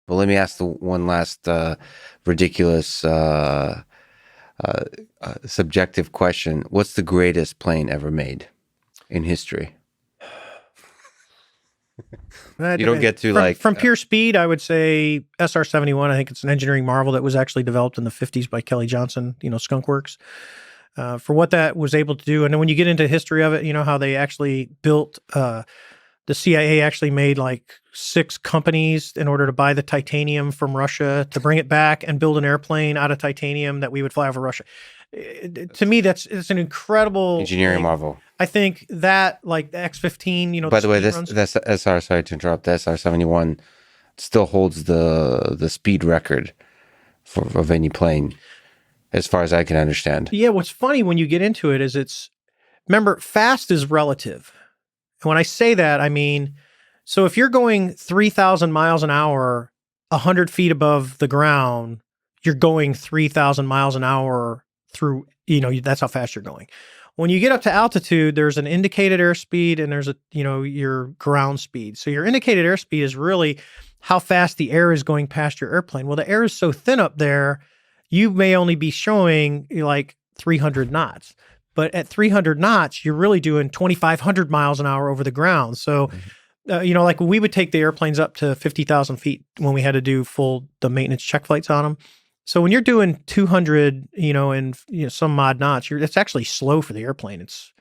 But let me ask the one last ridiculous subjective question. What's the greatest plane ever made in history? You don't get to from pure speed, I would say SR-71. I think it's an engineering marvel that was actually developed in the 50s by Kelly Johnson, Skunk Works, for what that was able to do. And then when you get into history of it, how they actually built, the CIA actually made like 6 companies in order to buy the titanium from Russia to bring it back and build an airplane out of titanium that we would fly over Russia. To me, it's an incredible engineering marvel. I think that, like the X-15, By the way, this SR, sorry to interrupt, the SR-71 still holds the speed record of any plane, as far as I can understand. Yeah, what's funny when you get into it is remember, fast is relative. And when I say that, I mean, so if you're going 3,000 miles an hour, 100 feet above the ground, you're going 3,000 miles an hour through, that's how fast you're going. When you get up to altitude, there's an indicated airspeed and there's your ground speed. So your indicated airspeed is really how fast the air is going past your airplane. Well, the air is so thin up there, you may only be showing like 300 knots. But at 300 knots, you're really doing 2,500 miles an hour over the ground. So, like we would take the airplanes up to 50,000 feet when we had to do the maintenance check flights on them. So when you're doing 200, and some odd knots, it's actually slow for the airplane. It's,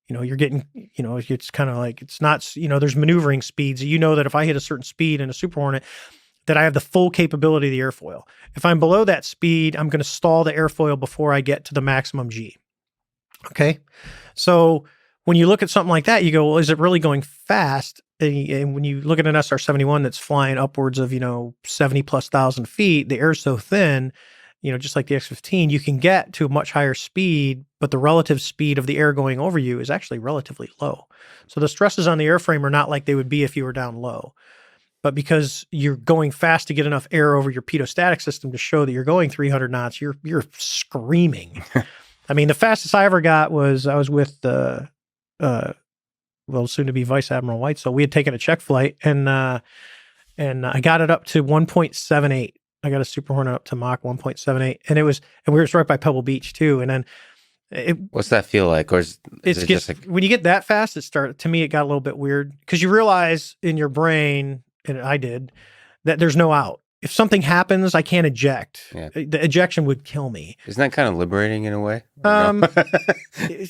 you're getting, it's kind of like, it's not, there's maneuvering speeds. That if I hit a certain speed in a Super Hornet, that I have the full capability of the airfoil. If I'm below that speed, I'm going to stall the airfoil before I get to the maximum G. Okay. So when you look at something like that, you go, well, is it really going fast? And when you look at an SR-71 that's flying upwards of, 70 plus thousand feet, the air's so thin, just like the X-15, you can get to a much higher speed, but the relative speed of the air going over you is actually relatively low. So the stresses on the airframe are not like they would be if you were down low. But because you're going fast to get enough air over your pitot-static system to show that you're going 300 knots, you're screaming. I mean, the fastest I ever got was I was with soon to be Vice Admiral White. So we had taken a check flight and I got it up to 1.78. I got a Super Hornet up to Mach 1.78, and we were right by Pebble Beach too. And then what's that feel like? Or is it just like, when you get that fast, to me, it got a little bit weird because you realize in your brain, and I did, that there's no out. If something happens, I can't eject. Yeah. The ejection would kill me. Isn't that kind of liberating in a way? Or no?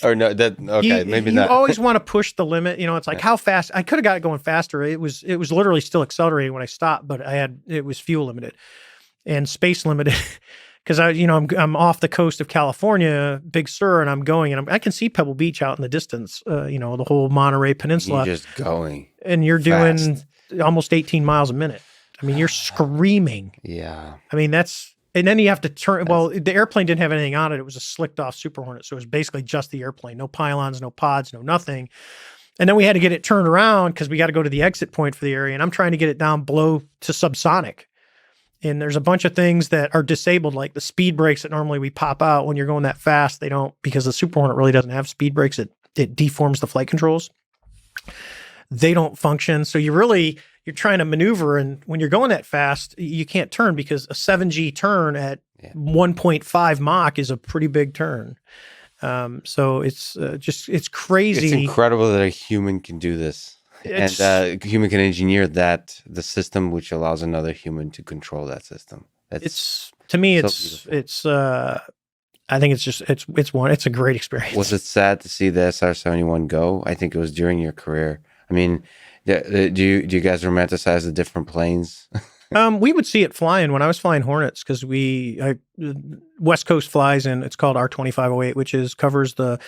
Or no, maybe not. You always want to push the limit. It's like how fast I could have got it going faster. It was literally still accelerating when I stopped, but it was fuel limited and space limited because I'm off the coast of California, Big Sur, and I'm going, and I can see Pebble Beach out in the distance. The whole Monterey Peninsula. You're just going, and you're fast. Doing almost 18 miles a minute. I mean, you're screaming. Yeah. I mean, and then you have to turn. Well, the airplane didn't have anything on it. It was a slicked off Super Hornet. So it was basically just the airplane, no pylons, no pods, no nothing. And then we had to get it turned around because we got to go to the exit point for the area. And I'm trying to get it down below to subsonic. And there's a bunch of things that are disabled, like the speed brakes that normally we pop out when you're going that fast. They don't, because the Super Hornet really doesn't have speed brakes. It deforms the flight controls. They don't function. So you're trying to maneuver. And when you're going that fast, you can't turn because a 7G turn at 1.5 Mach is a pretty big turn. So it's crazy. It's incredible that a human can do this. And a human can engineer the system which allows another human to control that system. To me, I think it's a great experience. Was it sad to see the SR-71 go? I think it was during your career. I mean, do you guys romanticize the different planes? We would see it flying when I was flying Hornets because West Coast flies in. It's called R2508, which covers the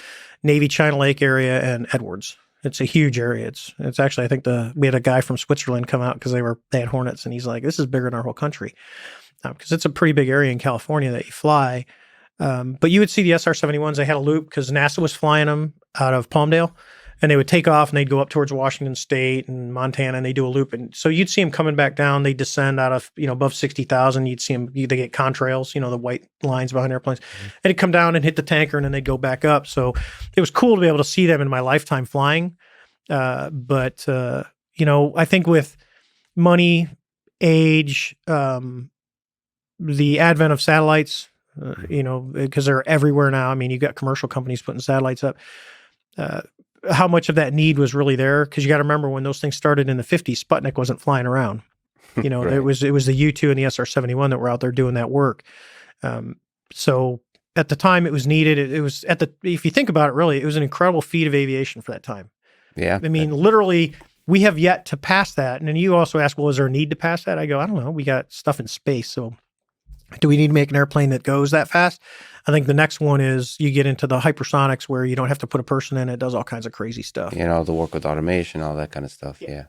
Navy China Lake area and Edwards. It's a huge area. It's actually, I think we had a guy from Switzerland come out because they had Hornets, and he's like, "This is bigger than our whole country," because it's a pretty big area in California that you fly. But you would see the SR-71s. They had a loop because NASA was flying them out of Palmdale. And they would take off and they'd go up towards Washington State and Montana, and they do a loop. And so you'd see them coming back down. They descend out of, above 60,000. You'd see them, they get contrails, the white lines behind airplanes. Mm-hmm. And they'd come down and hit the tanker, and then they'd go back up. So it was cool to be able to see them in my lifetime flying. But I think with money age, the advent of satellites, because they're everywhere now. I mean, you've got commercial companies putting satellites up. How much of that need was really there? Because you got to remember when those things started in the 50s, Sputnik wasn't flying around. Right. it was the U-2 and the SR-71 that were out there doing that work. So at the time it was needed. It was if you think about it, really, it was an incredible feat of aviation for that time. Yeah. I mean, literally, we have yet to pass that. And then you also ask, well, is there a need to pass that? I go, I don't know. We got stuff in space. So do we need to make an airplane that goes that fast? I think the next one is you get into the hypersonics where you don't have to put a person in. It does all kinds of crazy stuff. The work with automation, all that kind of stuff. Yeah.